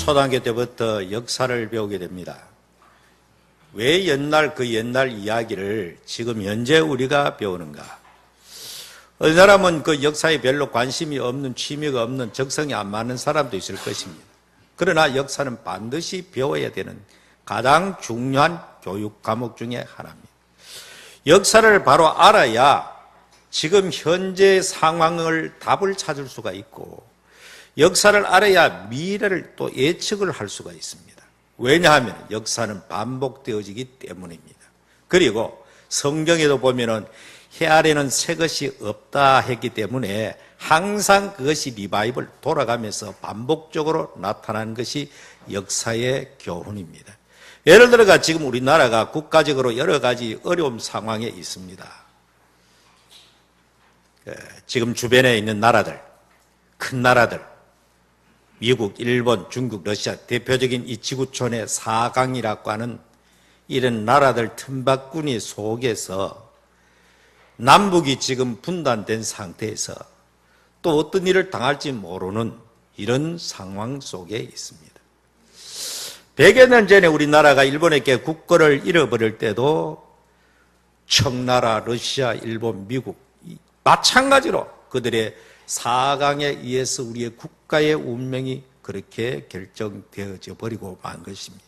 초등학교 때부터 역사를 배우게 됩니다. 왜 옛날 그 옛날 이야기를 지금 현재 우리가 배우는가? 어떤 사람은 그 역사에 별로 관심이 없는, 취미가 없는, 적성이 안 맞는 사람도 있을 것입니다. 그러나 역사는 반드시 배워야 되는 가장 중요한 교육 과목 중에 하나입니다. 역사를 바로 알아야 지금 현재 상황을 답을 찾을 수가 있고, 역사를 알아야 미래를 또 예측을 할 수가 있습니다. 왜냐하면 역사는 반복되어지기 때문입니다. 그리고 성경에도 보면은 해 아래는 새 것이 없다 했기 때문에 항상 그것이 리바이벌 돌아가면서 반복적으로 나타나는 것이 역사의 교훈입니다. 예를 들어가 지금 우리나라가 국가적으로 여러 가지 어려운 상황에 있습니다. 지금 주변에 있는 나라들, 큰 나라들, 미국, 일본, 중국, 러시아, 대표적인 이 지구촌의 4강이라고 하는 이런 나라들 틈바구니 속에서 남북이 지금 분단된 상태에서 또 어떤 일을 당할지 모르는 이런 상황 속에 있습니다. 100여 년 전에 우리나라가 일본에게 국거를 잃어버릴 때도 청나라, 러시아, 일본, 미국 마찬가지로 그들의 4강에 의해서 우리의 국가의 운명이 그렇게 결정되어져 버리고 만 것입니다.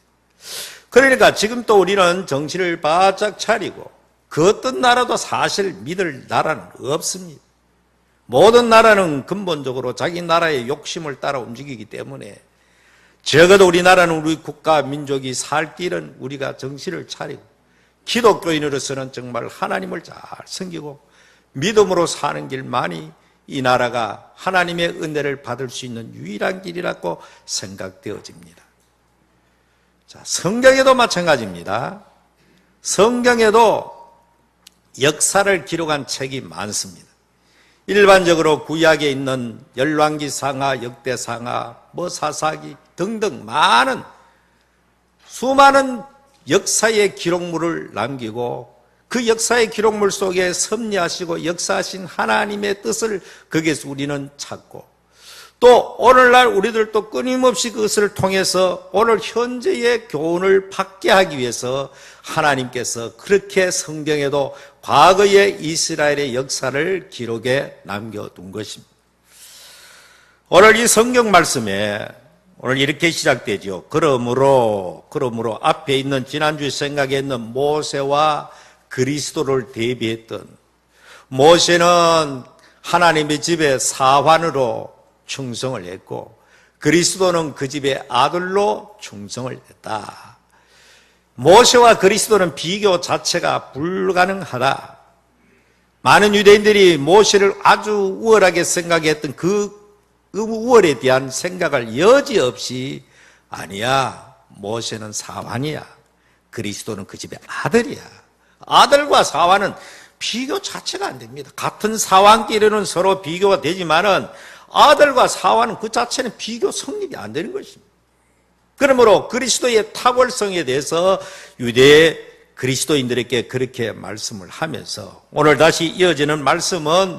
그러니까 지금 또 우리는 정신을 바짝 차리고 그 어떤 나라도 사실 믿을 나라는 없습니다. 모든 나라는 근본적으로 자기 나라의 욕심을 따라 움직이기 때문에 적어도 우리나라는 우리 국가 민족이 살 길은 우리가 정신을 차리고 기독교인으로서는 정말 하나님을 잘 섬기고 믿음으로 사는 길만이 이 나라가 하나님의 은혜를 받을 수 있는 유일한 길이라고 생각되어집니다. 자, 성경에도 마찬가지입니다. 성경에도 역사를 기록한 책이 많습니다. 일반적으로 구약에 있는 열왕기상하, 역대상하, 사사기 등등 많은 수많은 역사의 기록물을 남기고 그 역사의 기록물 속에 섭리하시고 역사하신 하나님의 뜻을 거기에서 우리는 찾고 또 오늘날 우리들도 끊임없이 그것을 통해서 오늘 현재의 교훈을 받게 하기 위해서 하나님께서 그렇게 성경에도 과거의 이스라엘의 역사를 기록에 남겨둔 것입니다. 오늘 이 성경 말씀에 오늘 이렇게 시작되죠. 그러므로 앞에 있는 지난주에 생각했는 모세와 그리스도를 대비했던 모세는 하나님의 집에 사환으로 충성을 했고 그리스도는 그 집의 아들로 충성을 했다. 모세와 그리스도는 비교 자체가 불가능하다. 많은 유대인들이 모세를 아주 우월하게 생각했던 그 우월에 대한 생각을 여지없이 아니야, 모세는 사환이야, 그리스도는 그 집의 아들이야. 아들과 사환은 비교 자체가 안 됩니다. 같은 사환끼리는 서로 비교가 되지만은 아들과 사환은 그 자체는 비교 성립이 안 되는 것입니다. 그러므로 그리스도의 탁월성에 대해서 유대 그리스도인들에게 그렇게 말씀을 하면서 오늘 다시 이어지는 말씀은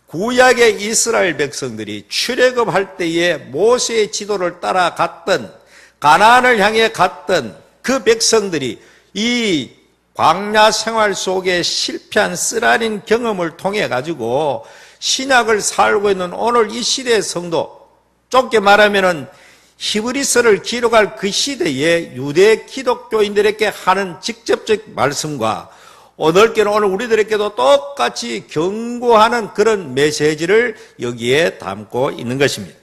구약의 이스라엘 백성들이 출애굽할 때에 모세의 지도를 따라갔던 가나안을 향해 갔던 그 백성들이 이 광야 생활 속에 실패한 쓰라린 경험을 통해 가지고 신약을 살고 있는 오늘 이 시대의 성도, 좁게 말하면은 히브리서를 기록할 그 시대에 유대 기독교인들에게 하는 직접적 말씀과 넓게는 오늘 우리들에게도 똑같이 경고하는 그런 메시지를 여기에 담고 있는 것입니다.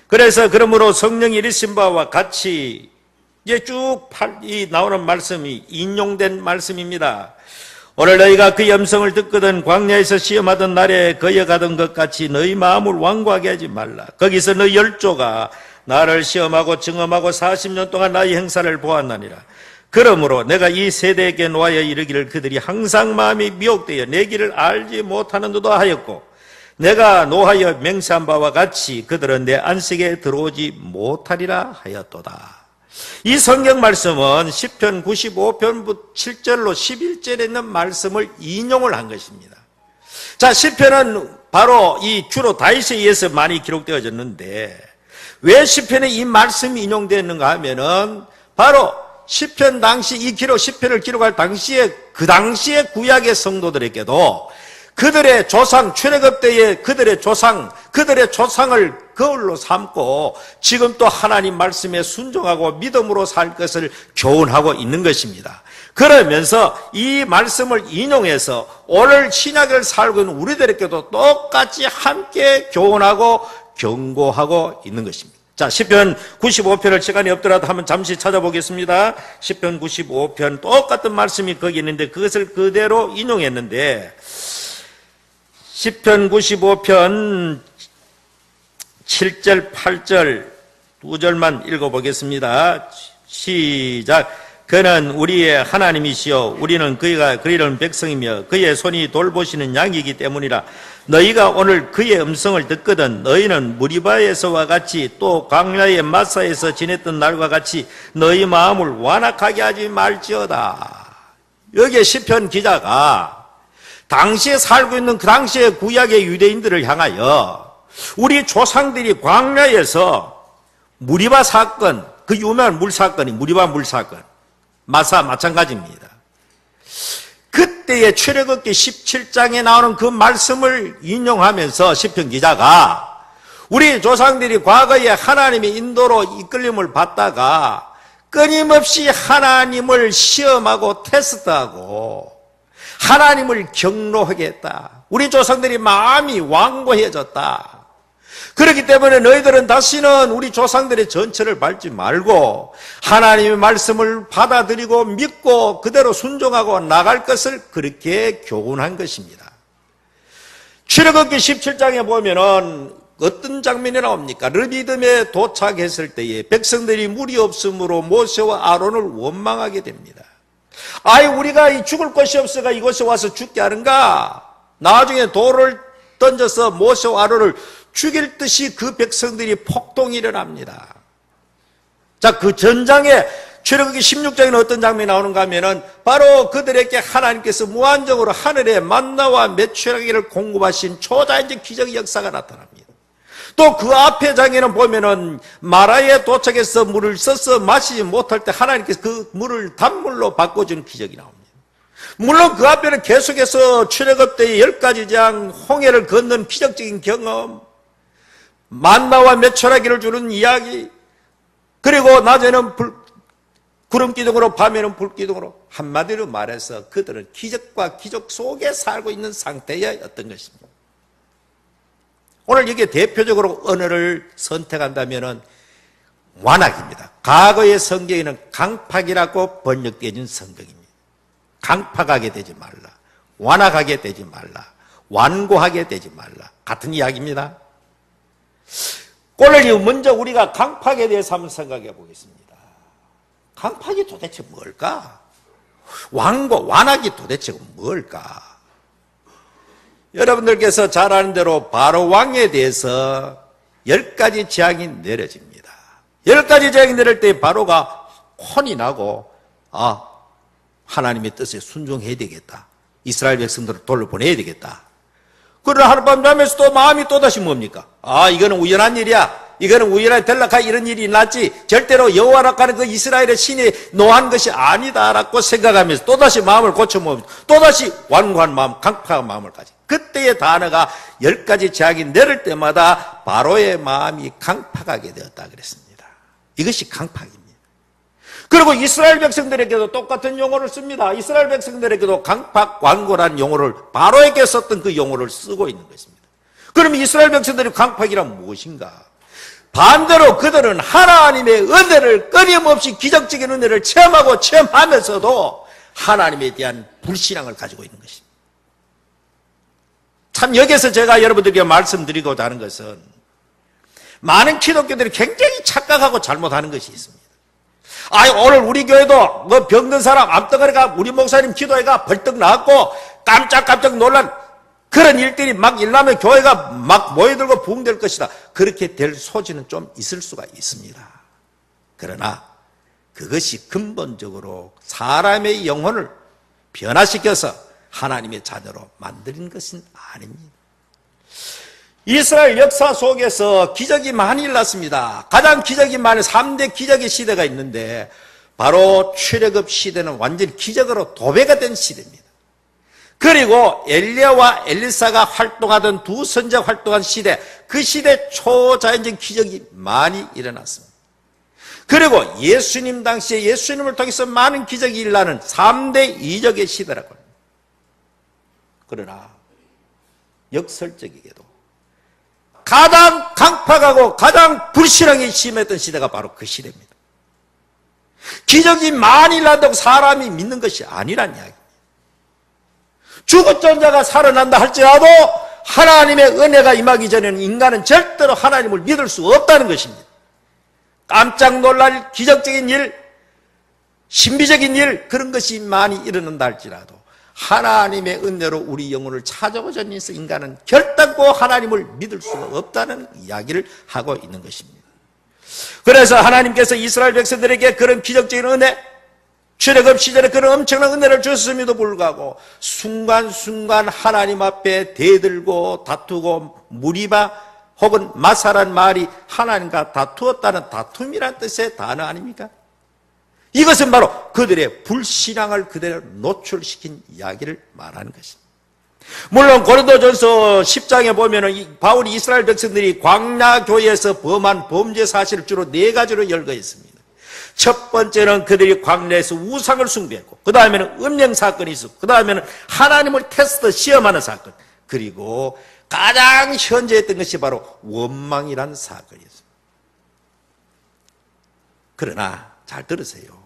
그래서 그러므로 성령이 이르신 바와 같이 이제 쭉 나오는 말씀이 인용된 말씀입니다. 오늘 너희가 그 음성을 듣거든 광야에서 시험하던 날에 거여가던 것 같이 너희 마음을 완고하게 하지 말라. 거기서 너희 열조가 나를 시험하고 증험하고 40년 동안 나의 행사를 보았나니라. 그러므로 내가 이 세대에게 놓아여 이르기를 그들이 항상 마음이 미혹되어 내 길을 알지 못하는도다 하였고 내가 노하여 맹세한 바와 같이 그들은 내 안식에 들어오지 못하리라 하였도다. 이 성경 말씀은 시편 95편 7절로 11절에 있는 말씀을 인용을 한 것입니다. 자, 시편은 바로 이 주로 다윗에 의해서 많이 기록되어졌는데 왜 시편에 이 말씀이 인용되었는가 하면은 바로 시편 당시 이 기록 시편을 기록할 당시에 그 당시의 구약의 성도들에게도 그들의 조상 출애굽 때의 그들의 조상을 거울로 삼고 지금 또 하나님 말씀에 순종하고 믿음으로 살 것을 교훈하고 있는 것입니다. 그러면서 이 말씀을 인용해서 오늘 신약을 살고 있는 우리들에게도 똑같이 함께 교훈하고 경고하고 있는 것입니다. 자, 시편 95편을 시간이 없더라도 한번 잠시 찾아보겠습니다. 시편 95편 똑같은 말씀이 거기 있는데 그것을 그대로 인용했는데 시편 95편 7절 8절 두 절만 읽어보겠습니다. 시작. 그는 우리의 하나님이시여 우리는 그가 이른 백성이며 그의 손이 돌보시는 양이기 때문이라. 너희가 오늘 그의 음성을 듣거든 너희는 무리바에서와 같이 또 광야의 마사에서 지냈던 날과 같이 너희 마음을 완악하게 하지 말지어다. 여기에 시편 기자가 당시에 살고 있는 그 당시의 구약의 유대인들을 향하여 우리 조상들이 광야에서 무리바 사건, 그 유명한 물사건이 무리바 물사건, 마사 마찬가지입니다. 그때의 출애굽기 17장에 나오는 그 말씀을 인용하면서 시편 기자가 우리 조상들이 과거에 하나님의 인도로 이끌림을 받다가 끊임없이 하나님을 시험하고 테스트하고 하나님을 경노하게 했다. 우리 조상들이 마음이 완고해졌다. 그렇기 때문에 너희들은 다시는 우리 조상들의 전철을 밟지 말고 하나님의 말씀을 받아들이고 믿고 그대로 순종하고 나갈 것을 그렇게 교훈한 것입니다. 출애굽기 17장에 보면은 어떤 장면이 나옵니까? 르비딤에 도착했을 때에 백성들이 물이 없으므로 모세와 아론을 원망하게 됩니다. 아이, 우리가 이 죽을 것이 없어가 이곳에 와서 죽게 하는가? 나중에 돌을 던져서 모세와 아론을 죽일 듯이 그 백성들이 폭동이 일어납니다. 자, 그 전장에 출애굽기 16장에는 어떤 장면이 나오는가 하면은 바로 그들에게 하나님께서 무한정으로 하늘에 만나와 메추라기를 공급하신 초자연적 기적의 역사가 나타납니다. 또 그 앞에 장에는 보면은 마라에 도착해서 물을 써서 마시지 못할 때 하나님께서 그 물을 단물로 바꿔주는 기적이 나옵니다. 물론 그 앞에는 계속해서 출애굽 때의 10가지 장, 홍해를 걷는 기적적인 경험, 만나와 메추라기를 주는 이야기, 그리고 낮에는 구름 기둥으로 밤에는 불 기둥으로, 한마디로 말해서 그들은 기적과 기적 속에 살고 있는 상태였던 것입니다. 오늘 여기에 대표적으로 언어를 선택한다면 완악입니다. 과거의 성경에는 강팍이라고 번역되어진 성경입니다. 강팍하게 되지 말라, 완악하게 되지 말라, 완고하게 되지 말라, 같은 이야기입니다. 오늘 먼저 우리가 강팍에 대해서 한번 생각해 보겠습니다. 강팍이 도대체 뭘까? 완악이 도대체 뭘까? 여러분들께서 잘 아는 대로 바로 왕에 대해서 10가지 재앙이 내려집니다. 10가지 재앙이 내릴 때 바로가 혼이 나고 하나님의 뜻에 순종해야 되겠다. 이스라엘 백성들을 돌려보내야 되겠다. 그러나 하룻밤 자면서 또 마음이 또다시 뭡니까? 이거는 우연한 일이야. 이거는 우연하게 될락하 이런 일이 났지 절대로 여호와라고 하는 그 이스라엘의 신이 노한 것이 아니다라고 생각하면서 또다시 마음을 고쳐먹으면서 또다시 완고한 마음, 강팍한 마음을 가지. 그때의 단어가 10가지 재앙이 내릴 때마다 바로의 마음이 강팍하게 되었다 그랬습니다. 이것이 강팍입니다. 그리고 이스라엘 백성들에게도 똑같은 용어를 씁니다. 이스라엘 백성들에게도 강팍, 완고라는 용어를 바로에게 썼던 그 용어를 쓰고 있는 것입니다. 그럼 이스라엘 백성들의 강팍이란 무엇인가? 반대로 그들은 하나님의 은혜를 끊임없이 기적적인 은혜를 체험하고 체험하면서도 하나님에 대한 불신앙을 가지고 있는 것입니다. 참 여기서 제가 여러분들에게 말씀드리고자 하는 것은 많은 기독교들이 굉장히 착각하고 잘못하는 것이 있습니다. 오늘 우리 교회도 병든 사람 암덩어리가 우리 목사님 기도회가 벌떡 나왔고 깜짝깜짝 놀란 그런 일들이 막 일어나면 교회가 막 모여들고 부흥될 것이다. 그렇게 될 소지는 좀 있을 수가 있습니다. 그러나 그것이 근본적으로 사람의 영혼을 변화시켜서 하나님의 자녀로 만드는 것은 아닙니다. 이스라엘 역사 속에서 기적이 많이 일어났습니다. 가장 기적이 많은 3대 기적의 시대가 있는데 바로 출애굽 시대는 완전히 기적으로 도배가 된 시대입니다. 그리고 엘리야와 엘리사가 활동하던 두 선지자 활동한 시대, 그 시대 초자연적 기적이 많이 일어났습니다. 그리고 예수님 당시에 예수님을 통해서 많은 기적이 일어나는 3대 이적의 시대라고 합니다. 그러나 역설적이게도 가장 강팍하고 가장 불신앙이 심했던 시대가 바로 그 시대입니다. 기적이 많이 일어난다고 사람이 믿는 것이 아니란 이야기입니다. 죽었던 자가 살아난다 할지라도 하나님의 은혜가 임하기 전에는 인간은 절대로 하나님을 믿을 수 없다는 것입니다. 깜짝 놀랄 기적적인 일, 신비적인 일, 그런 것이 많이 일어난다 할지라도 하나님의 은혜로 우리 영혼을 찾아오자는 일에서 인간은 결단코 하나님을 믿을 수가 없다는 이야기를 하고 있는 것입니다. 그래서 하나님께서 이스라엘 백성들에게 그런 기적적인 은혜, 출애굽 시절에 그런 엄청난 은혜를 주셨음에도 불구하고 순간순간 하나님 앞에 대들고 다투고 무리바 혹은 마사란 말이 하나님과 다투었다는 다툼이란 뜻의 단어 아닙니까? 이것은 바로 그들의 불신앙을 그대로 노출시킨 이야기를 말하는 것입니다. 물론 고린도전서 10장에 보면은 바울이 이스라엘 백성들이 광야교회에서 범한 범죄 사실을 주로 4가지로 열거했습니다. 첫 번째는 그들이 광야에서 우상을 숭배했고, 그 다음에는 음령 사건이 있었고, 그 다음에는 하나님을 테스트 시험하는 사건, 그리고 가장 현재했던 것이 바로 원망이라는 사건이었습니다. 그러나 잘 들으세요.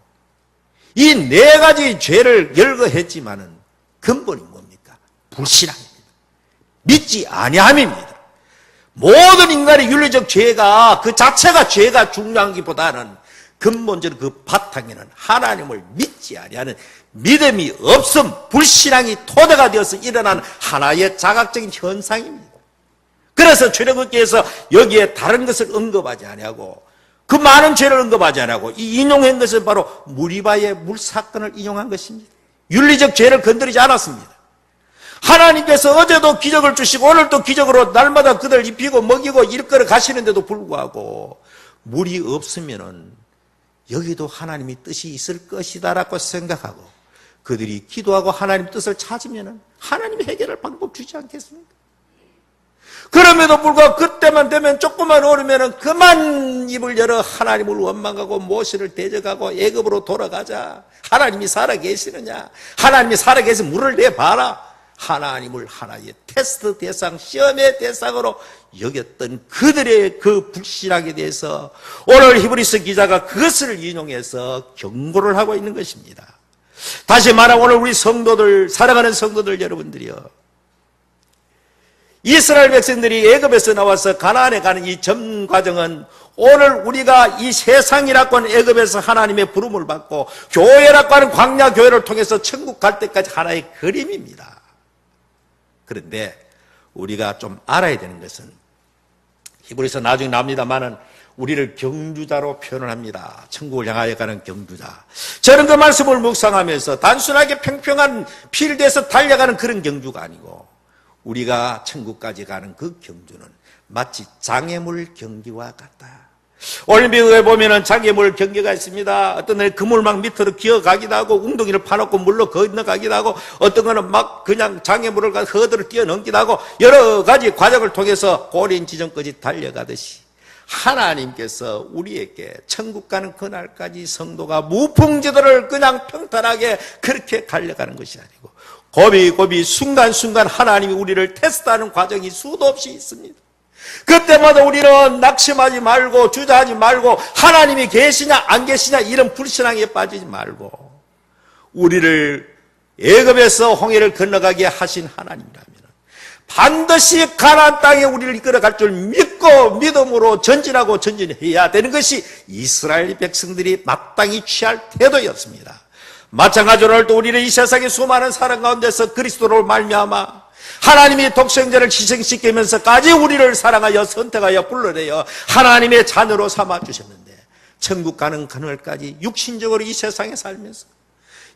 이 4가지 죄를 열거했지만은 근본이 뭡니까? 불신앙입니다. 믿지 아니함입니다. 모든 인간의 윤리적 죄가 그 자체가 죄가 중요하기보다는 근본적으로 그 바탕에는 하나님을 믿지 아니하는 믿음이 없음, 불신앙이 토대가 되어서 일어난 하나의 자각적인 현상입니다. 그래서 출애굽기에서 여기에 다른 것을 언급하지 아니하고 그 많은 죄를 언급하지 아니하고 이 인용한 것은 바로 무리바의 물사건을 인용한 것입니다. 윤리적 죄를 건드리지 않았습니다. 하나님께서 어제도 기적을 주시고 오늘도 기적으로 날마다 그들 입히고 먹이고 일끌어 가시는데도 불구하고 물이 없으면은 여기도 하나님의 뜻이 있을 것이다라고 생각하고 그들이 기도하고 하나님 뜻을 찾으면은 하나님이 해결할 방법 주지 않겠습니까? 그럼에도 불구하고 그때만 되면 조금만 오르면은 그만 입을 열어 하나님을 원망하고 모세를 대적하고 애굽으로 돌아가자. 하나님이 살아계시느냐? 하나님이 살아계시면 물을 내봐라. 하나님을 하나의 테스트 대상, 시험의 대상으로 여겼던 그들의 그 불신앙에 대해서 오늘 히브리서 기자가 그것을 인용해서 경고를 하고 있는 것입니다. 다시 말하면 오늘 우리 성도들, 사랑하는 성도들 여러분들이요, 이스라엘 백성들이 애굽에서 나와서 가나안에 가는 이 전 과정은 오늘 우리가 이 세상이라고 하는 애굽에서 하나님의 부름을 받고 교회라고 하는 광야 교회를 통해서 천국 갈 때까지 하나의 그림입니다. 그런데 우리가 좀 알아야 되는 것은 히브리서 나중에 나옵니다만은 우리를 경주자로 표현을 합니다. 천국을 향하여 가는 경주자. 저는 그 말씀을 묵상하면서 단순하게 평평한 필드에서 달려가는 그런 경주가 아니고 우리가 천국까지 가는 그 경주는 마치 장애물 경기와 같다. 올림픽에 보면은 장애물 경기가 있습니다. 어떤 애 그물망 밑으로 기어가기도 하고 웅덩이를 파놓고 물로 건너가기도 하고 어떤 거는 막 그냥 장애물을 가서 허들을 뛰어넘기도 하고 여러 가지 과정을 통해서 고린 지점까지 달려가듯이 하나님께서 우리에게 천국 가는 그날까지 성도가 무풍지도를 그냥 평탄하게 그렇게 달려가는 것이 아니고 고비고비 순간순간 하나님이 우리를 테스트하는 과정이 수도 없이 있습니다. 그때마다 우리는 낙심하지 말고 주저하지 말고 하나님이 계시냐 안 계시냐 이런 불신앙에 빠지지 말고 우리를 애굽에서 홍해를 건너가게 하신 하나님이라면 반드시 가나안 땅에 우리를 이끌어갈 줄 믿고 믿음으로 전진하고 전진해야 되는 것이 이스라엘 백성들이 마땅히 취할 태도였습니다. 마찬가지로 오늘도 우리는 이 세상의 수많은 사람 가운데서 그리스도로 말미암아 하나님이 독생자를 희생시키면서까지 우리를 사랑하여 선택하여 불러내어 하나님의 자녀로 삼아 주셨는데 천국 가는 그날까지 육신적으로 이 세상에 살면서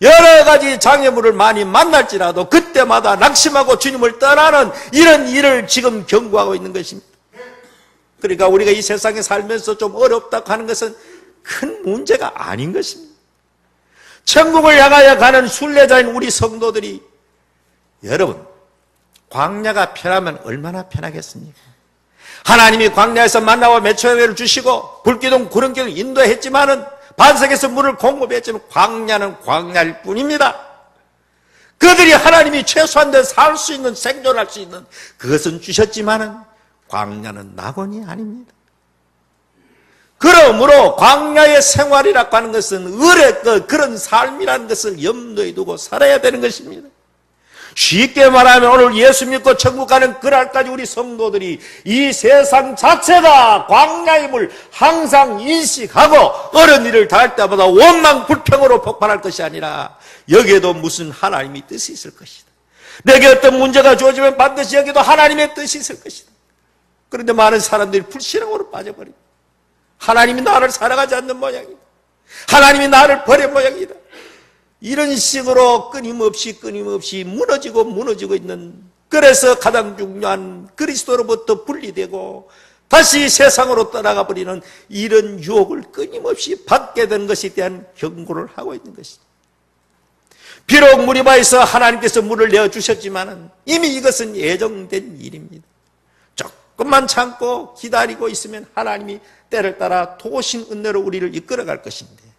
여러 가지 장애물을 많이 만날지라도 그때마다 낙심하고 주님을 떠나는 이런 일을 지금 경고하고 있는 것입니다. 그러니까 우리가 이 세상에 살면서 좀 어렵다 하는 것은 큰 문제가 아닌 것입니다. 천국을 향하여 가는 순례자인 우리 성도들이, 여러분, 광야가 편하면 얼마나 편하겠습니까? 하나님이 광야에서 만나와 메추라기를 주시고 불기둥 구름기둥 인도했지만은 반석에서 물을 공급했지만 광야는 광야일 뿐입니다. 그들이 하나님이 최소한 데 살 수 있는, 생존할 수 있는 그것은 주셨지만은 광야는 낙원이 아닙니다. 그러므로 광야의 생활이라고 하는 것은 을의 것, 그런 삶이라는 것을 염두에 두고 살아야 되는 것입니다. 쉽게 말하면 오늘 예수 믿고 천국 가는 그날까지 우리 성도들이 이 세상 자체가 광야임을 항상 인식하고 어려운 일을 당할 때마다 원망 불평으로 폭발할 것이 아니라 여기에도 무슨 하나님의 뜻이 있을 것이다. 내게 어떤 문제가 주어지면 반드시 여기도 하나님의 뜻이 있을 것이다. 그런데 많은 사람들이 불신앙으로 빠져버립니다. 하나님이 나를 사랑하지 않는 모양이다. 하나님이 나를 버린 모양이다. 이런 식으로 끊임없이 무너지고 있는, 그래서 가장 중요한 그리스도로부터 분리되고 다시 세상으로 떠나가 버리는 이런 유혹을 끊임없이 받게 되는 것에 대한 경고를 하고 있는 것입니다. 비록 무리바에서 하나님께서 물을 내어주셨지만 이미 이것은 예정된 일입니다. 조금만 참고 기다리고 있으면 하나님이 때를 따라 도신 은혜로 우리를 이끌어갈 것인데,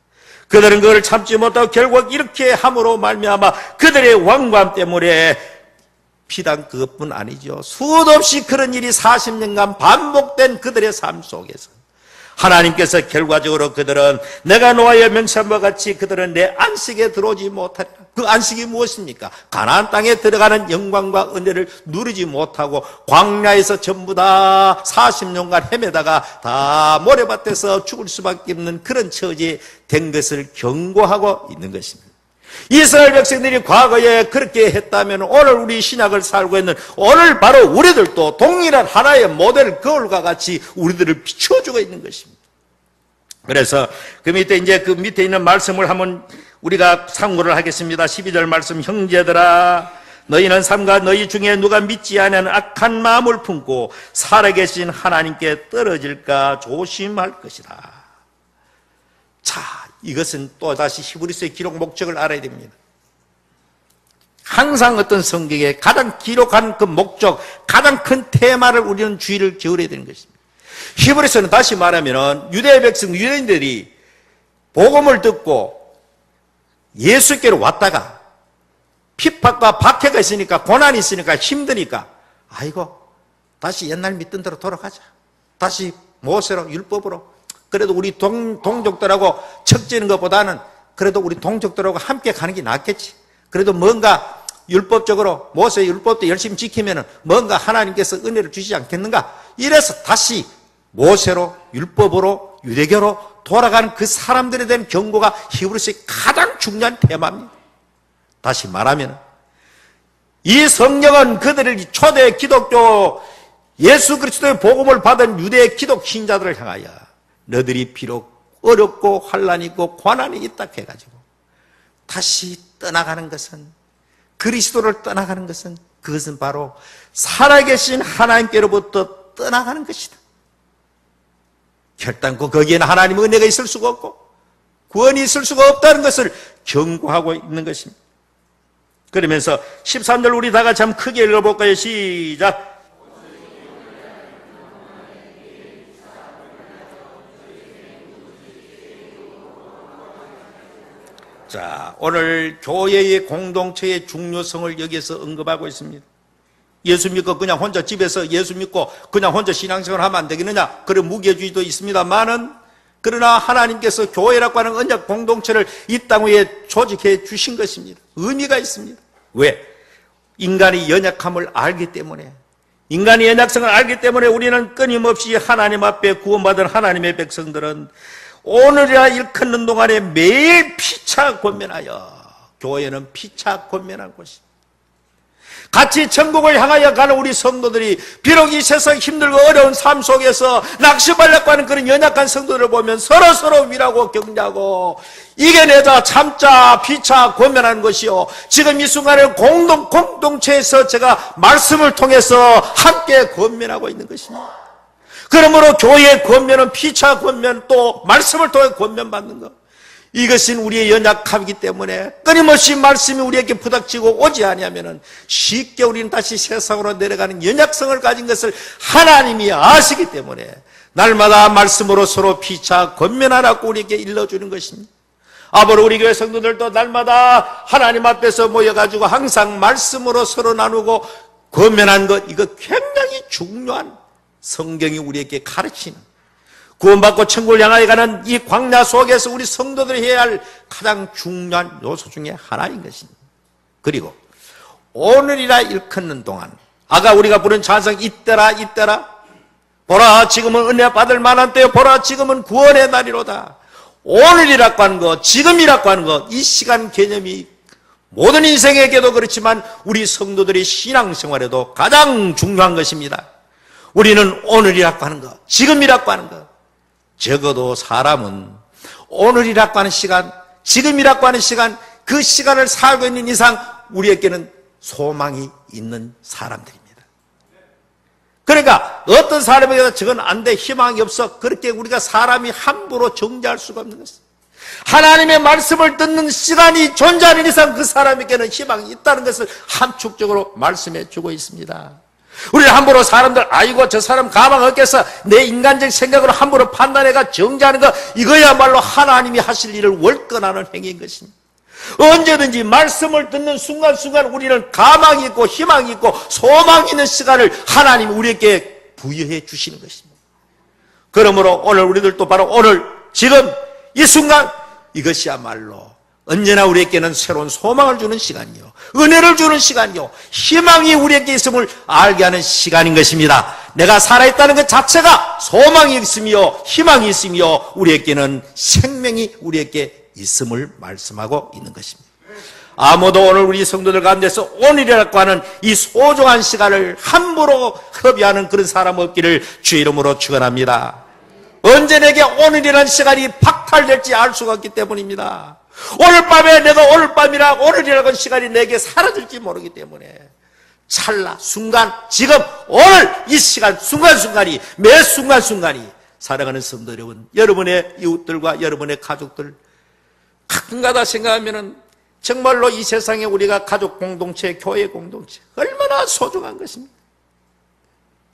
그들은 그걸 참지 못하고 결국 이렇게 함으로 말미암아 그들의 왕관 때문에 비단 그것뿐 아니죠. 수도 없이 그런 일이 40년간 반복된 그들의 삶 속에서 하나님께서 결과적으로 그들은 내가 노아의 명령과 같이 그들은 내 안식에 들어오지 못하리라. 그 안식이 무엇입니까? 가나안 땅에 들어가는 영광과 은혜를 누리지 못하고 광야에서 전부 다 40년간 헤매다가 다 모래밭에서 죽을 수밖에 없는 그런 처지에 된 것을 경고하고 있는 것입니다. 이스라엘 백성들이 과거에 그렇게 했다면 오늘 우리 신약을 살고 있는 오늘 바로 우리들도 동일한 하나의 모델 거울과 같이 우리들을 비춰주고 있는 것입니다. 그래서 그 밑에 있는 말씀을 한번 우리가 참고를 하겠습니다. 12절 말씀, 형제들아 너희는 삼가 너희 중에 누가 믿지 않는 악한 마음을 품고 살아계신 하나님께 떨어질까 조심할 것이다. 자, 이것은 또다시 히브리서의 기록 목적을 알아야 됩니다. 항상 어떤 성경에 가장 기록한 그 목적, 가장 큰 테마를 우리는 주의를 기울여야 되는 것입니다. 히브리서는 다시 말하면 유대 백성, 유대인들이 복음을 듣고 예수께로 왔다가 핍박과 박해가 있으니까, 고난이 있으니까, 힘드니까 아이고 다시 옛날 믿던 대로 돌아가자. 다시 모세로, 율법으로, 그래도 우리 동족들하고 척지는 것보다는 그래도 우리 동족들하고 함께 가는 게 낫겠지. 그래도 뭔가 율법적으로 모세의 율법도 열심히 지키면은 뭔가 하나님께서 은혜를 주시지 않겠는가. 이래서 다시 모세로, 율법으로, 유대교로 돌아가는 그 사람들에 대한 경고가 히브리서의 가장 중요한 테마입니다. 다시 말하면 이 성경은 그들의 초대 기독교 예수 그리스도의 복음을 받은 유대 기독 신자들을 향하여 너들이 비록 어렵고 환난이 있고 고난이 있다 해가지고 다시 떠나가는 것은, 그리스도를 떠나가는 것은, 그것은 바로 살아계신 하나님께로부터 떠나가는 것이다. 결단코 거기에는 하나님의 은혜가 있을 수가 없고 구원이 있을 수가 없다는 것을 경고하고 있는 것입니다. 그러면서 13절 우리 다 같이 한번 크게 읽어볼까요? 시작. 자, 오늘 교회의 공동체의 중요성을 여기에서 언급하고 있습니다. 예수 믿고 그냥 혼자 집에서 예수 믿고 그냥 혼자 신앙생활을 하면 안 되겠느냐, 그런 무게주의도 있습니다만은, 그러나 하나님께서 교회라고 하는 언약 공동체를 이 땅 위에 조직해 주신 것입니다. 의미가 있습니다. 왜? 인간의 연약함을 알기 때문에, 인간의 연약성을 알기 때문에 우리는 끊임없이 하나님 앞에 구원받은 하나님의 백성들은 오늘이라 일컫는 동안에 매일 피차 권면하여, 교회는 피차 권면한 곳입니다. 같이 천국을 향하여 가는 우리 성도들이 비록 이 세상 힘들고 어려운 삶 속에서 낙심하려고 하는 그런 연약한 성도들을 보면 서로 위로하고 격려하고 이겨내자, 참자, 피차, 권면하는 것이요, 지금 이 순간에 공동체에서 제가 말씀을 통해서 함께 권면하고 있는 것입니다. 그러므로 교회의 권면은 피차 권면, 또 말씀을 통해 권면받는 것, 이것은 우리의 연약함이기 때문에 끊임없이 말씀이 우리에게 부닥치고 오지 아니하면 쉽게 우리는 다시 세상으로 내려가는 연약성을 가진 것을 하나님이 아시기 때문에 날마다 말씀으로 서로 피차 권면하라고 우리에게 일러주는 것입니다. 앞으로 우리 교회 성도들도 날마다 하나님 앞에서 모여가지고 항상 말씀으로 서로 나누고 권면한 것, 이거 굉장히 중요한, 성경이 우리에게 가르치는, 구원받고 천국을 향하여 가는 이 광야 속에서 우리 성도들이 해야 할 가장 중요한 요소 중에 하나인 것입니다. 그리고 오늘이라 일컫는 동안, 아까 우리가 부른 찬송 이때라 보라 지금은 은혜 받을 만한 때요, 보라 지금은 구원의 날이로다. 오늘이라고 하는 것, 지금이라고 하는 것, 이 시간 개념이 모든 인생에게도 그렇지만 우리 성도들의 신앙생활에도 가장 중요한 것입니다. 우리는 오늘이라고 하는 것, 지금이라고 하는 것, 적어도 사람은 오늘이라고 하는 시간, 지금이라고 하는 시간, 그 시간을 살고 있는 이상 우리에게는 소망이 있는 사람들입니다. 그러니까 어떤 사람에게도 저건 안 돼, 희망이 없어, 그렇게 우리가 사람이 함부로 정죄할 수가 없는 것입니다. 하나님의 말씀을 듣는 시간이 존재하는 이상 그 사람에게는 희망이 있다는 것을 함축적으로 말씀해 주고 있습니다. 우리는 함부로 사람들, 아이고 저 사람 가망 없겠어, 내 인간적 생각으로 함부로 판단해가 정죄하는 것, 이거야말로 하나님이 하실 일을 월권하는 행위인 것입니다. 언제든지 말씀을 듣는 순간순간 우리는 가망이 있고 희망이 있고 소망이 있는 시간을 하나님이 우리에게 부여해 주시는 것입니다. 그러므로 오늘 우리들도 바로 오늘 지금 이 순간, 이것이야말로 언제나 우리에게는 새로운 소망을 주는 시간이요, 은혜를 주는 시간이요, 희망이 우리에게 있음을 알게 하는 시간인 것입니다. 내가 살아있다는 것 자체가 소망이 있으며 희망이 있으며 우리에게는 생명이 우리에게 있음을 말씀하고 있는 것입니다. 아무도 오늘 우리 성도들 가운데서 오늘이라고 하는 이 소중한 시간을 함부로 허비하는 그런 사람 없기를 주의 이름으로 축원합니다. 언제 내게 오늘이라는 시간이 박탈될지 알 수가 없기 때문입니다. 오늘 밤에 내가 오늘 밤이라 오늘이라고 하는 시간이 내게 사라질지 모르기 때문에 찰나, 순간, 지금, 오늘 이 시간, 순간순간이, 매 순간순간이 사랑하는 성도 여러분, 여러분의 이웃들과 여러분의 가족들 가끔가다 생각하면은 정말로 이 세상에 우리가 가족 공동체, 교회 공동체 얼마나 소중한 것입니까?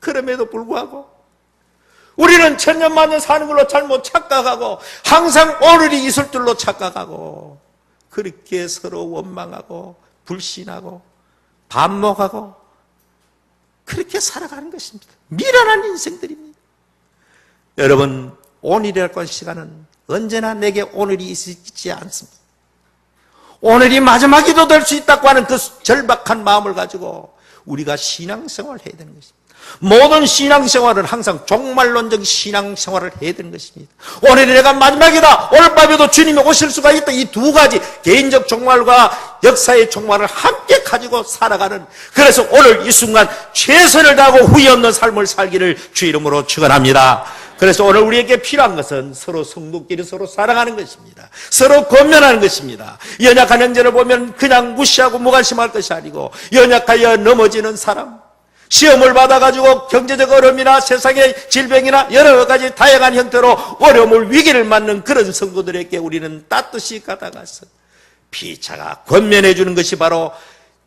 그럼에도 불구하고 우리는 천년만년 사는 걸로 잘못 착각하고 항상 오늘이 있을 줄로 착각하고 그렇게 서로 원망하고 불신하고 반목하고 그렇게 살아가는 것입니다. 미련한 인생들입니다. 여러분, 오늘이라고 하는 시간은 언제나 내게 오늘이 있지 않습니다. 오늘이 마지막이도 될 수 있다고 하는 그 절박한 마음을 가지고 우리가 신앙생활을 해야 되는 것입니다. 모든 신앙생활은 항상 종말론적 신앙생활을 해야 되는 것입니다. 오늘이 내가 마지막이다, 오늘 밤에도 주님이 오실 수가 있다, 이 두 가지 개인적 종말과 역사의 종말을 함께 가지고 살아가는, 그래서 오늘 이 순간 최선을 다하고 후회 없는 삶을 살기를 주 이름으로 축원합니다. 그래서 오늘 우리에게 필요한 것은 서로 성도끼리 서로 사랑하는 것입니다. 서로 권면하는 것입니다. 연약한 형제를 보면 그냥 무시하고 무관심할 것이 아니고 연약하여 넘어지는 사람, 시험을 받아가지고 경제적 어려움이나 세상의 질병이나 여러 가지 다양한 형태로 어려움을, 위기를 맞는 그런 성도들에게 우리는 따뜻이 가다가서 피차가 권면해 주는 것이 바로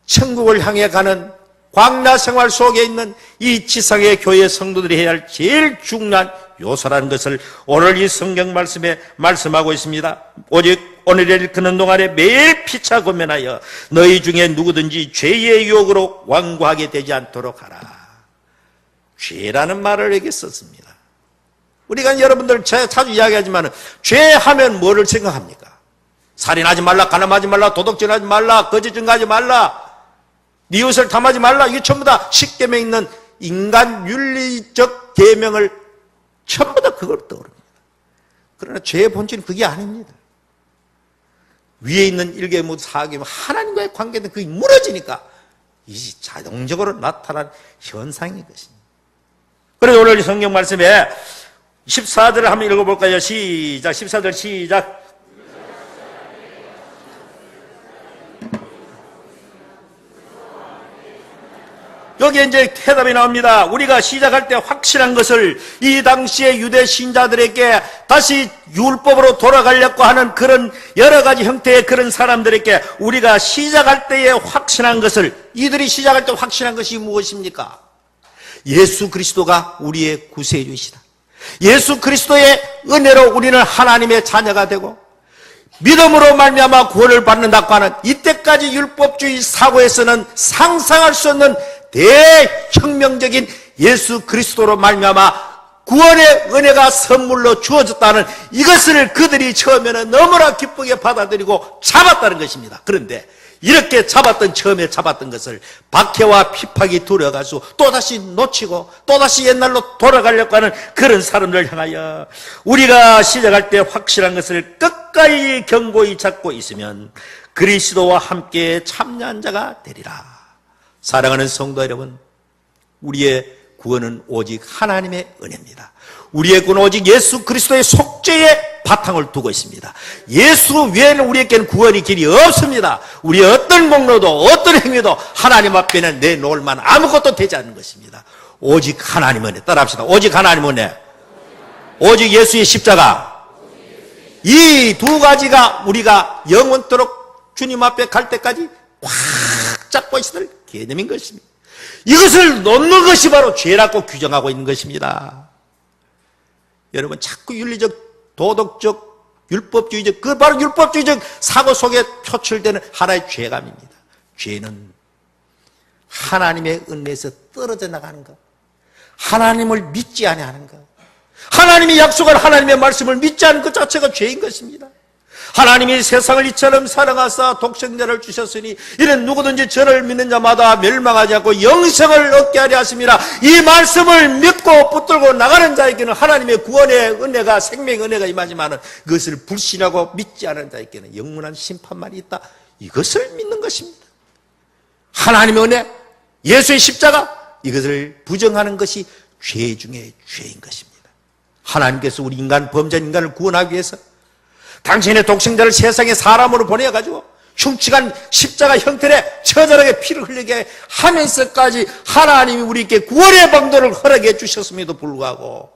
천국을 향해 가는 광야 생활 속에 있는 이 지상의 교회 성도들이 해야 할 제일 중요한 요소라는 것을 오늘 이 성경 말씀에 말씀하고 있습니다. 오직 오늘을 일컫는 동안에 매일 피차 권면하여 너희 중에 누구든지 죄의 유혹으로 완고하게 되지 않도록 하라. 죄라는 말을 여기 썼습니다. 우리가 여러분들 자주 이야기하지만 죄하면 뭐를 생각합니까? 살인하지 말라, 가늠하지 말라, 도둑질하지 말라, 거짓 증거하지 말라, 네 이웃을 탐하지 말라, 이게 전부 다 십계명에 있는 인간 윤리적 계명을 전부 다 그걸 떠오릅니다. 그러나 죄의 본질은 그게 아닙니다. 위에 있는 1계명, 4계명 하나님과의 관계는 그게 무너지니까 이 자동적으로 나타난 현상인 것입니다. 그래서 오늘 이 성경 말씀에 14절을 한번 읽어볼까요? 시작. 14절 시작. 여기에 이제 해답이 나옵니다. 우리가 시작할 때 확실한 것을 이 당시에 유대 신자들에게 다시 율법으로 돌아가려고 하는 그런 여러 가지 형태의 그런 사람들에게 우리가 시작할 때에 확신한 것을, 이들이 시작할 때 확신한 것이 무엇입니까? 예수 그리스도가 우리의 구세주이시다. 예수 그리스도의 은혜로 우리는 하나님의 자녀가 되고 믿음으로 말미암아 구원을 받는다고 하는 이때까지 율법주의 사고에서는 상상할 수 없는 대혁명적인 예수 그리스도로 말미암아 구원의 은혜가 선물로 주어졌다는 이것을 그들이 처음에는 너무나 기쁘게 받아들이고 잡았다는 것입니다. 그런데 이렇게 처음에 잡았던 것을 박해와 핍박이 두려워가지고 또다시 놓치고 또다시 옛날로 돌아가려고 하는 그런 사람들을 향하여 우리가 시작할 때 확실한 것을 끝까지 견고히 잡고 있으면 그리스도와 함께 참여한 자가 되리라. 사랑하는 성도 여러분, 우리의 구원은 오직 하나님의 은혜입니다. 우리의 구원은 오직 예수 그리스도의 속죄에 바탕을 두고 있습니다. 예수 외에는 우리에게는 구원의 길이 없습니다. 우리의 어떤 공로도 어떤 행위도 하나님 앞에는 내놓을 만한 아무것도 되지 않는 것입니다. 오직 하나님 은혜. 따라합시다. 오직 하나님 은혜. 오직 예수의 십자가. 이 두 가지가 우리가 영원토록 주님 앞에 갈 때까지 꽉 잡고 있을 개념인 것입니다. 이것을 놓는 것이 바로 죄라고 규정하고 있는 것입니다. 여러분, 자꾸 윤리적, 도덕적, 율법주의적, 그 바로 율법주의적 사고 속에 표출되는 하나의 죄감입니다. 죄는 하나님의 은혜에서 떨어져 나가는 것, 하나님을 믿지 아니하는 것, 하나님이 약속한 하나님의 말씀을 믿지 않는 것 자체가 죄인 것입니다. 하나님이 세상을 이처럼 사랑하사 독생자를 주셨으니 이는 누구든지 저를 믿는 자마다 멸망하지 않고 영생을 얻게 하려 하심이라. 이 말씀을 믿고 붙들고 나가는 자에게는 하나님의 구원의 은혜가, 생명의 은혜가 임하지만 그것을 불신하고 믿지 않은 자에게는 영원한 심판만이 있다. 이것을 믿는 것입니다. 하나님의 은혜, 예수의 십자가, 이것을 부정하는 것이 죄 중에 죄인 것입니다. 하나님께서 우리 인간, 범죄한 인간을 구원하기 위해서 당신의 독생자를 세상에 사람으로 보내가지고 흉측한 십자가 형태의 처절하게 피를 흘리게 하면서까지 하나님이 우리에게 구원의 방도를 허락해 주셨음에도 불구하고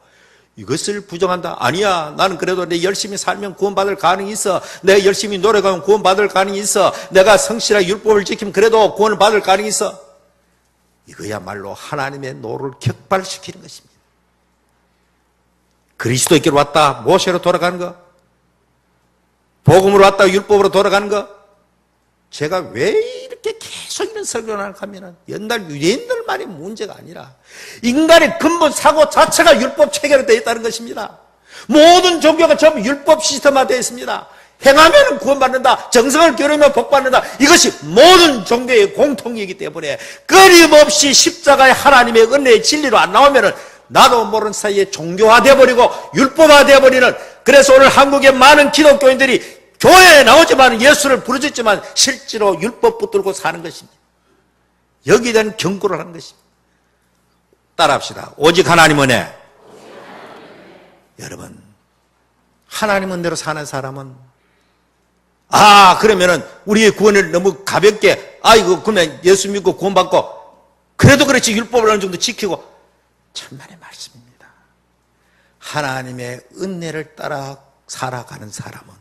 이것을 부정한다. 아니야, 나는 그래도 내 열심히 살면 구원받을 가능이 있어. 내가 열심히 노력하면 구원받을 가능이 있어. 내가 성실하게 율법을 지키면 그래도 구원을 받을 가능이 있어. 이거야말로 하나님의 노를 격발시키는 것입니다. 그리스도에게로 왔다 모세로 돌아가는 것, 복음으로 왔다가 율법으로 돌아가는 것, 제가 왜 이렇게 계속 이런 설교를 하냐면 옛날 유대인들 말이 문제가 아니라 인간의 근본 사고 자체가 율법 체계로 되어 있다는 것입니다. 모든 종교가 전부 율법 시스템화되어 있습니다. 행하면 구원받는다, 정성을 기울이면 복받는다, 이것이 모든 종교의 공통이기 때문에 끊임없이 십자가의 하나님의 은혜의 진리로 안 나오면 나도 모르는 사이에 종교화되어버리고 율법화되어버리는, 그래서 오늘 한국의 많은 기독교인들이 교회에 나오지만 예수를 부르짖지만 실제로 율법 붙들고 사는 것입니다. 여기에 대한 경고를 하는 것입니다. 따라합시다. 오직 하나님 은혜. 여러분, 하나님 은혜로 사는 사람은 그러면은 우리의 구원을 너무 가볍게 이거 그러면 예수 믿고 구원받고 그래도 그렇지 율법을 어느 정도 지키고, 천만의 말씀입니다. 하나님의 은혜를 따라 살아가는 사람은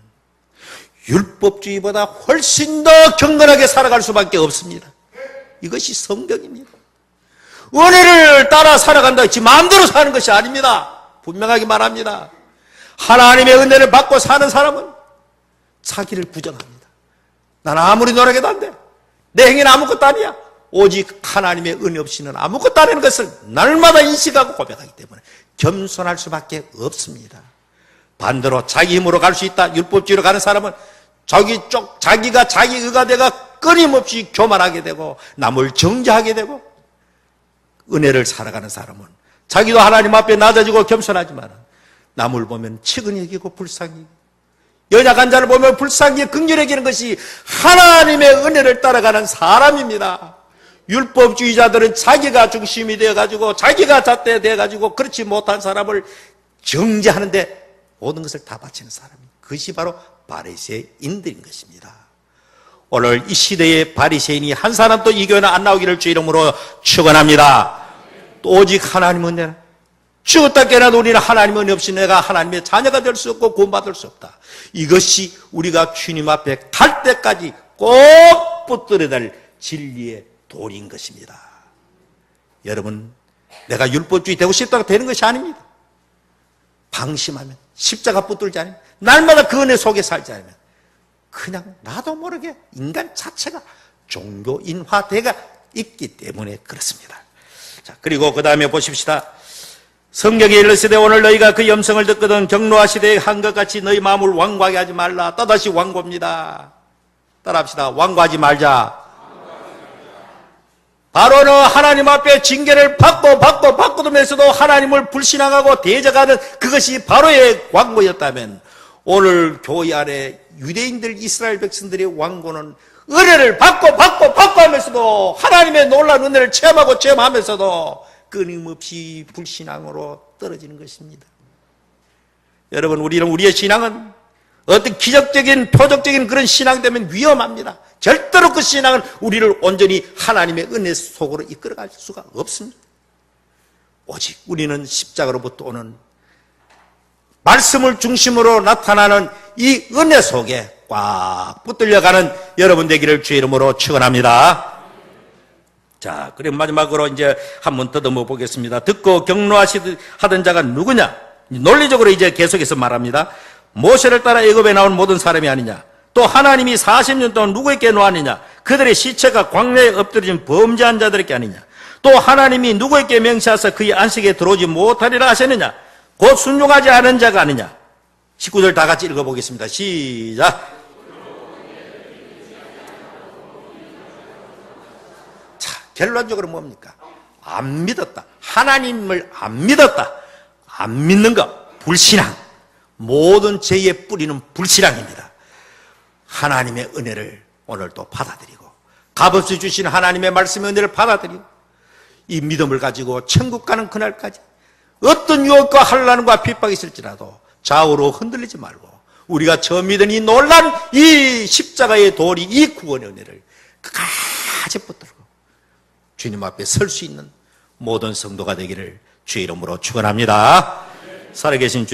율법주의보다 훨씬 더 경건하게 살아갈 수밖에 없습니다. 이것이 성경입니다. 은혜를 따라 살아간다 했지 마음대로 사는 것이 아닙니다. 분명하게 말합니다. 하나님의 은혜를 받고 사는 사람은 자기를 부정합니다. 나는 아무리 노력해도 안 돼. 내 행위는 아무것도 아니야. 오직 하나님의 은혜 없이는 아무것도 아니라는 것을 날마다 인식하고 고백하기 때문에 겸손할 수밖에 없습니다. 반대로 자기 힘으로 갈 수 있다, 율법주의로 가는 사람은 자기가 자기 의가대가 끊임없이 교만하게 되고 남을 정죄하게 되고, 은혜를 살아가는 사람은 자기도 하나님 앞에 낮아지고 겸손하지만 남을 보면 측은히 여기고 불쌍히 여기고, 연약한 자를 보면 불쌍히 긍휼히 여기는 것이 하나님의 은혜를 따라가는 사람입니다. 율법주의자들은 자기가 중심이 되어가지고 자기가 잣대 되어가지고 그렇지 못한 사람을 정죄하는데 모든 것을 다 바치는 사람이, 그것이 바로 바리새인들인 것입니다. 오늘 이 시대의 바리새인이 한 사람도 이 교회는 안 나오기를 주 이름으로 축원합니다. 오직 하나님은 내가 죽었다 깨어나도 우리는 하나님 은혜 없이 내가 하나님의 자녀가 될 수 없고 구원받을 수 없다. 이것이 우리가 주님 앞에 갈 때까지 꼭 붙들어야 될 진리의 도리인 것입니다. 여러분, 내가 율법주의 되고 싶다고 되는 것이 아닙니다. 방심하면, 십자가 붙들지 않으면, 날마다 그 은혜 속에 살지 않으면 그냥 나도 모르게 인간 자체가 종교인화되가 있기 때문에 그렇습니다. 자, 그리고 그 다음에 보십시다. 성경에 이르시되 오늘 너희가 그 염성을 듣거든 경노하시되 한 것 같이 너희 마음을 완고하게 하지 말라. 또다시 완고입니다. 따라합시다. 완고하지 말자. 바로는 하나님 앞에 징계를 받고면서도 하나님을 불신앙하고 대적하는 그것이 바로의 완고였다면, 오늘 교회 안에 유대인들 이스라엘 백성들의 완고는 은혜를 받고 하면서도 하나님의 놀라운 은혜를 체험하면서도 끊임없이 불신앙으로 떨어지는 것입니다. 여러분, 우리의 신앙은 어떤 기적적인 표적적인 그런 신앙 되면 위험합니다. 절대로 그 신앙은 우리를 온전히 하나님의 은혜 속으로 이끌어갈 수가 없습니다. 오직 우리는 십자가로부터 오는 말씀을 중심으로 나타나는 이 은혜 속에 꽉 붙들려가는 여러분 되기를 주의 이름으로 축원합니다. 자, 그리고 마지막으로 이제 한번 더듬어 보겠습니다. 듣고 경노하던 자가 누구냐? 논리적으로 이제 계속해서 말합니다. 모세를 따라 애굽에 나온 모든 사람이 아니냐? 또 하나님이 40년 동안 누구에게 놓았느냐? 그들의 시체가 광야에 엎드려진 범죄한 자들에게 아니냐? 또 하나님이 누구에게 명시하사 그의 안식에 들어오지 못하리라 하셨느냐? 곧 순종하지 않은 자가 아니냐? 19절 다 같이 읽어보겠습니다. 시작. 자, 결론적으로 뭡니까? 안 믿었다. 하나님을 안 믿었다. 안 믿는 것, 불신앙. 모든 죄의 뿌리는 불신앙입니다. 하나님의 은혜를 오늘도 받아들이고, 값없이 주신 하나님의 말씀의 은혜를 받아들이고, 이 믿음을 가지고 천국 가는 그날까지 어떤 유혹과 환난과 핍박이 있을지라도 좌우로 흔들리지 말고, 우리가 처음 믿은 이 놀란 이 십자가의 도리, 이 구원의 은혜를 끝까지 붙들고 주님 앞에 설 수 있는 모든 성도가 되기를 주의 이름으로 축원합니다. 살아계신 주